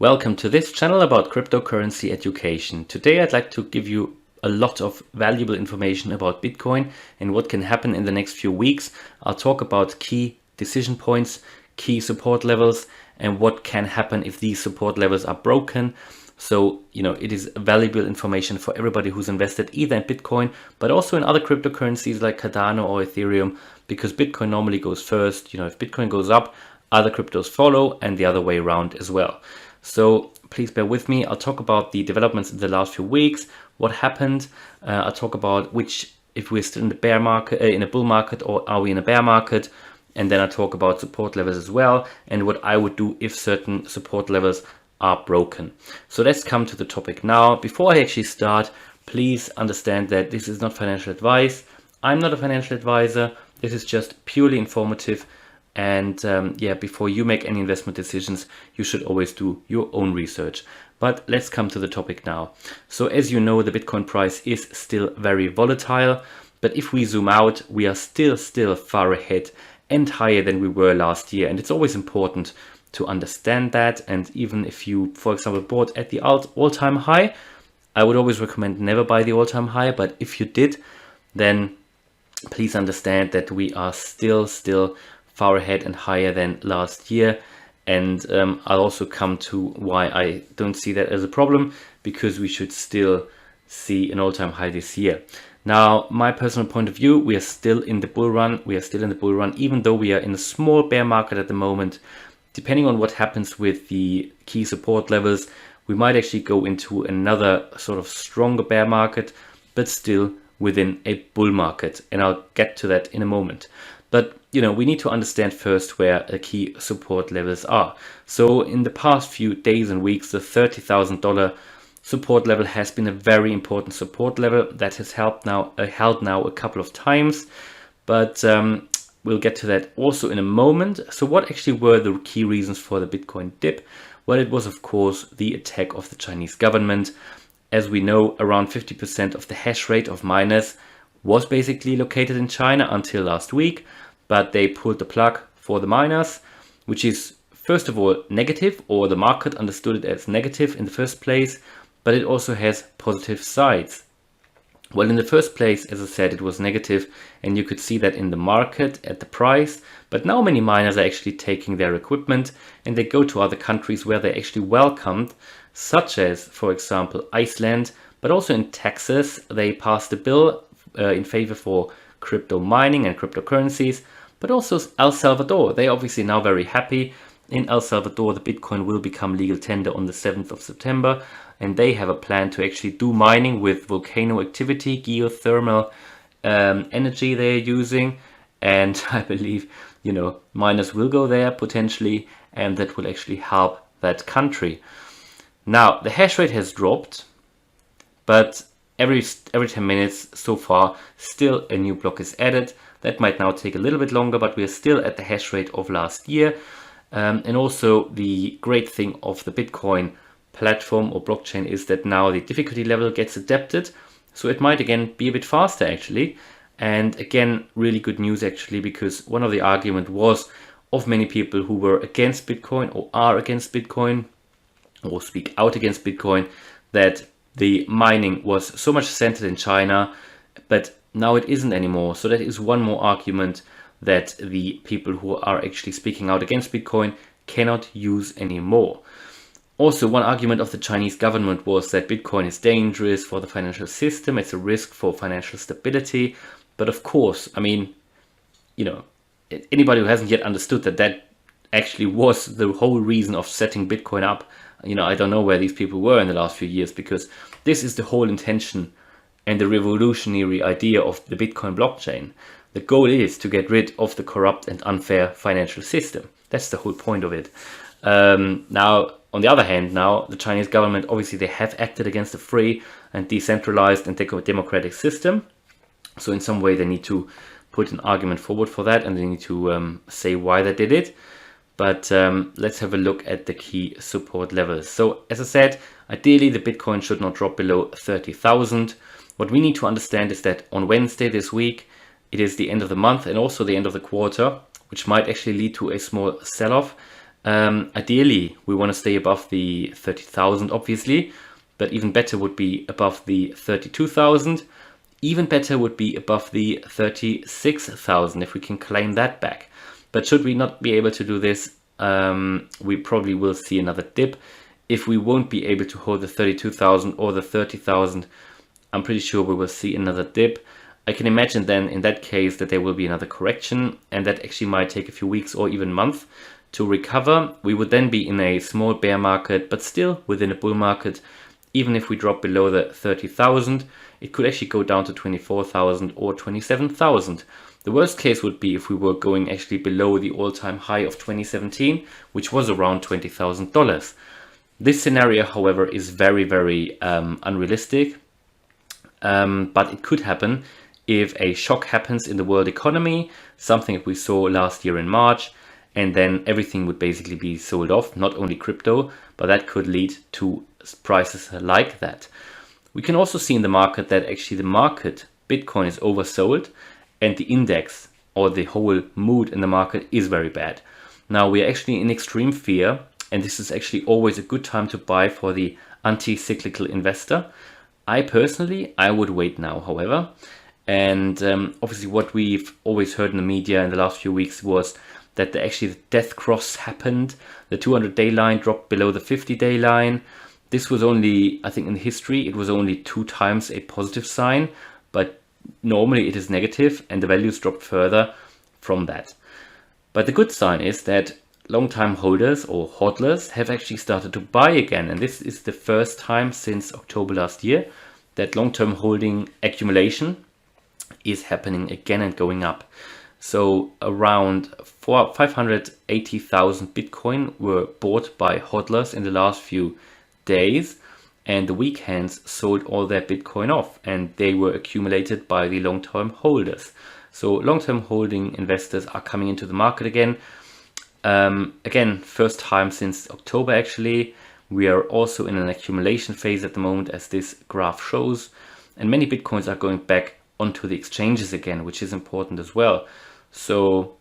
Welcome to this channel about cryptocurrency education. Today I'd like to give you a lot of valuable information about Bitcoin and what can happen in the next few weeks. I'll talk about key decision points, key support levels, and what can happen if these support levels are broken. So, it is valuable information for everybody who's invested either in Bitcoin, but also in other cryptocurrencies like Cardano or Ethereum, because Bitcoin normally goes first. If Bitcoin goes up, other cryptos follow, and the other way around as well. So please bear with me. I'll talk about the developments in the last few weeks, what happened. I'll talk about if we're still in the bear market, in a bull market, or are we in a bear market. And then I'll talk about support levels as well, and what I would do if certain support levels are broken. So let's come to the topic now. Before I actually start, please understand that this is not financial advice. I'm not a financial advisor. This is just purely informative. And before you make any investment decisions, you should always do your own research. But let's come to the topic now. So as you know, the Bitcoin price is still very volatile. But if we zoom out, we are still far ahead and higher than we were last year. And it's always important to understand that. And even if you, for example, bought at the all-time high, I would always recommend never buy the all-time high. But if you did, then please understand that we are still far ahead and higher than last year. And I'll also come to why I don't see that as a problem, because we should still see an all-time high this year. Now, my personal point of view, we are still in the bull run. Even though we are in a small bear market at the moment. Depending on what happens with the key support levels, we might actually go into another sort of stronger bear market, but still within a bull market. And I'll get to that in a moment. But, we need to understand first where the key support levels are. So in the past few days and weeks, the $30,000 support level has been a very important support level that has held now a couple of times. But we'll get to that also in a moment. So what actually were the key reasons for the Bitcoin dip? Well, it was, of course, the attack of the Chinese government. As we know, around 50% of the hash rate of miners was basically located in China until last week. But they pulled the plug for the miners, which is, first of all, negative, or the market understood it as negative in the first place, but it also has positive sides. Well, in the first place, as I said, it was negative, and you could see that in the market at the price. But now many miners are actually taking their equipment and they go to other countries where they're actually welcomed, such as, for example, Iceland, but also in Texas. They passed a bill in favor for crypto mining and cryptocurrencies, but also El Salvador. They're obviously now very happy. In El Salvador, the Bitcoin will become legal tender on the 7th of September, and they have a plan to actually do mining with volcano activity, geothermal energy they're using. And I believe, miners will go there potentially, and that will actually help that country. Now, the hash rate has dropped, but every 10 minutes so far, still a new block is added. That might now take a little bit longer, but we are still at the hash rate of last year. And also the great thing of the Bitcoin platform or blockchain is that now the difficulty level gets adapted. So it might again be a bit faster actually. And again, really good news actually, because one of the argument was of many people who were against Bitcoin or are against Bitcoin or speak out against Bitcoin, that the mining was so much centered in China, but now it isn't anymore. So that is one more argument that the people who are actually speaking out against Bitcoin cannot use anymore. Also, one argument of the Chinese government was that Bitcoin is dangerous for the financial system. It's a risk for financial stability. But of course, anybody who hasn't yet understood that actually was the whole reason of setting Bitcoin up, I don't know where these people were in the last few years, because this is the whole intention and the revolutionary idea of the Bitcoin blockchain. The goal is to get rid of the corrupt and unfair financial system. That's the whole point of it. Now, on the other hand, now the Chinese government, obviously they have acted against a free and decentralized and democratic system. So in some way they need to put an argument forward for that, and they need to say why they did it. But let's have a look at the key support levels. So as I said, ideally the Bitcoin should not drop below 30,000. What we need to understand is that on Wednesday this week, it is the end of the month and also the end of the quarter, which might actually lead to a small sell-off. Ideally, we want to stay above the 30,000, obviously, but even better would be above the 32,000. Even better would be above the 36,000 if we can claim that back. But should we not be able to do this, we probably will see another dip. If we won't be able to hold the 32,000 or the 30,000, I'm pretty sure we will see another dip. I can imagine then in that case that there will be another correction, and that actually might take a few weeks or even months to recover. We would then be in a small bear market, but still within a bull market. Even if we drop below the 30,000, it could actually go down to 24,000 or 27,000. The worst case would be if we were going actually below the all-time high of 2017, which was around $20,000. This scenario, however, is very, very unrealistic, but it could happen if a shock happens in the world economy, something that we saw last year in March, and then everything would basically be sold off, not only crypto, but that could lead to prices like that. We can also see in the market that actually the market, Bitcoin, is oversold, and the index or the whole mood in the market is very bad. Now we are actually in extreme fear, and this is actually always a good time to buy for the anti-cyclical investor. I would wait now, however. And obviously what we've always heard in the media in the last few weeks was that the death cross happened. The 200-day line dropped below the 50-day line. This was only, I think in history, it was only 2 times a positive sign, but normally it is negative, and the values dropped further from that. But the good sign is that long-time holders or hodlers have actually started to buy again. And this is the first time since October last year that long-term holding accumulation is happening again and going up. So around 580,000 Bitcoin were bought by hodlers in the last few days, and the weekends sold all their Bitcoin off, and they were accumulated by the long-term holders. So long-term holding investors are coming into the market again. Again, first time since October actually. We are also in an accumulation phase at the moment, as this graph shows, and many Bitcoins are going back onto the exchanges again, which is important as well. So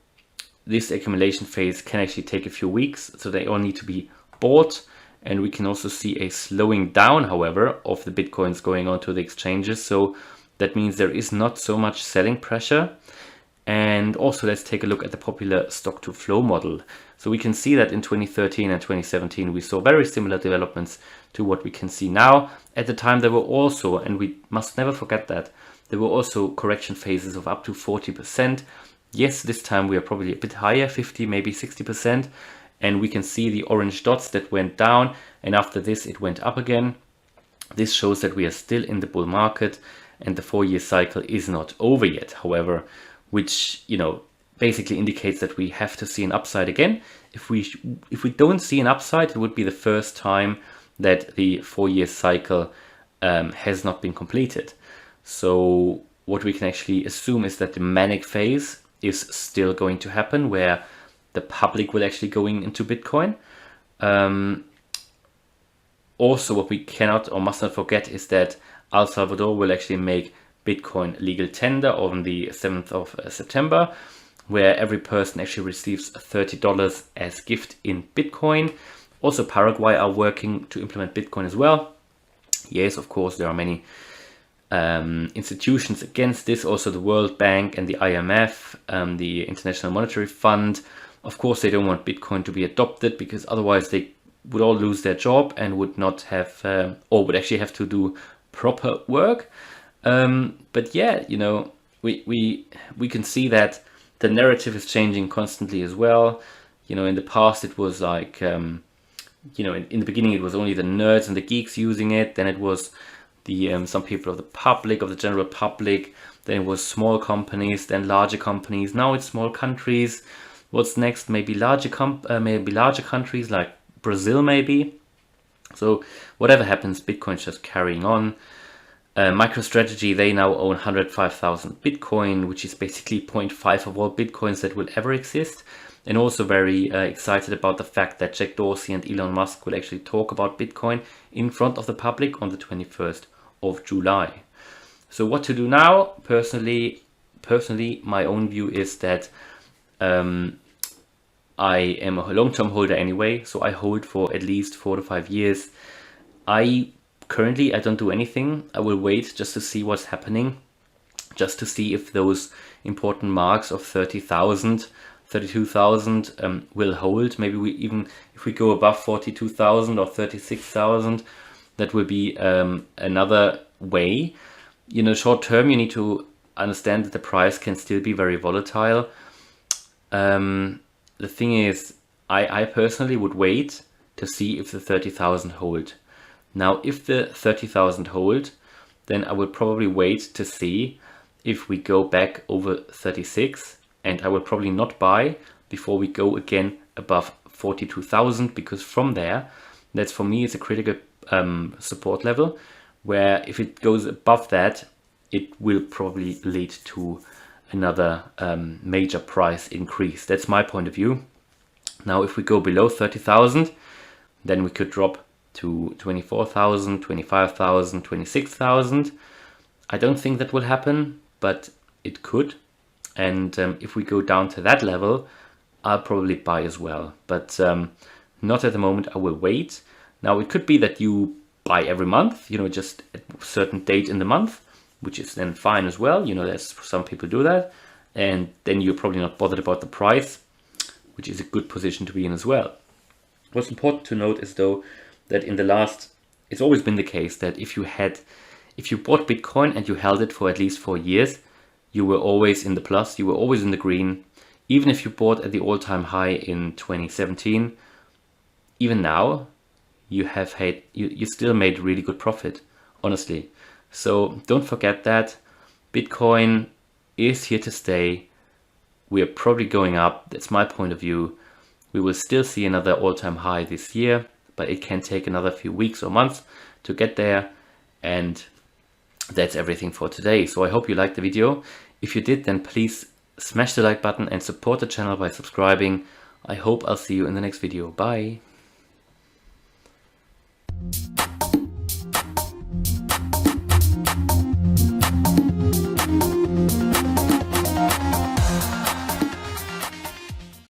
this accumulation phase can actually take a few weeks, so they all need to be bought. And we can also see a slowing down, however, of the Bitcoins going onto the exchanges. So that means there is not so much selling pressure. And also let's take a look at the popular stock to flow model. So we can see that in 2013 and 2017, we saw very similar developments to what we can see now. At the time, there were also, and we must never forget that, there were also correction phases of up to 40%. Yes, this time we are probably a bit higher, 50, maybe 60%. And we can see the orange dots that went down, and after this it went up again. This shows that we are still in the bull market, and the 4-year cycle is not over yet, however, which, you know, basically indicates that we have to see an upside again. If we don't see an upside, it would be the first time that the 4-year cycle has not been completed. So what we can actually assume is that the manic phase is still going to happen, where the public will actually going into Bitcoin. Also, what we cannot or must not forget is that El Salvador will actually make Bitcoin legal tender on the 7th of September, where every person actually receives $30 as gift in Bitcoin. Also, Paraguay are working to implement Bitcoin as well. Yes, of course, there are many institutions against this, also the World Bank and the IMF, the International Monetary Fund. Of course, they don't want Bitcoin to be adopted, because otherwise they would all lose their job and would not have, or would actually have to do proper work. But yeah, you know, we can see that the narrative is changing constantly as well. You know, in the past it was like, you know, in the beginning it was only the nerds and the geeks using it. Then it was the some people of the public, of the general public. Then it was small companies, then larger companies. Now it's small countries. What's next? Maybe larger countries like Brazil, maybe. So whatever happens, Bitcoin's just carrying on. MicroStrategy, they now own 105,000 Bitcoin, which is basically 0.5 of all Bitcoins that will ever exist. And also very excited about the fact that Jack Dorsey and Elon Musk will actually talk about Bitcoin in front of the public on the 21st of July. So what to do now? Personally, my own view is that I am a long-term holder anyway, so I hold for at least 4 to 5 years. Currently I don't do anything. I will wait just to see what's happening, just to see if those important marks of 30,000, 32,000 will hold. Maybe if we go above 42,000 or 36,000, that will be another way. Short term, you need to understand that the price can still be very volatile. The thing is, I personally would wait to see if the 30,000 hold. Now, if the 30,000 hold, then I will probably wait to see if we go back over 36, and I will probably not buy before we go again above 42,000, because from there, that's for me is a critical support level, where if it goes above that, it will probably lead to another major price increase. That's my point of view. Now, if we go below 30,000, then we could drop to 24,000, 25,000, 26,000. I don't think that will happen, but it could. And if we go down to that level, I'll probably buy as well. But not at the moment. I will wait. Now, it could be that you buy every month, just at a certain date in the month, which is then fine as well. There's some people do that. And then you're probably not bothered about the price, which is a good position to be in as well. What's important to note is, though, that it's always been the case that if you bought Bitcoin and you held it for at least 4 years, you were always in the plus, you were always in the green. Even if you bought at the all-time high in 2017, even now, you still made really good profit, honestly. So don't forget that Bitcoin is here to stay. We are probably going up. That's my point of view. We will still see another all-time high this year, but it can take another few weeks or months to get there. And that's everything for today. So I hope you liked the video. If you did, then please smash the like button and support the channel by subscribing. I hope I'll see you in the next video. Bye.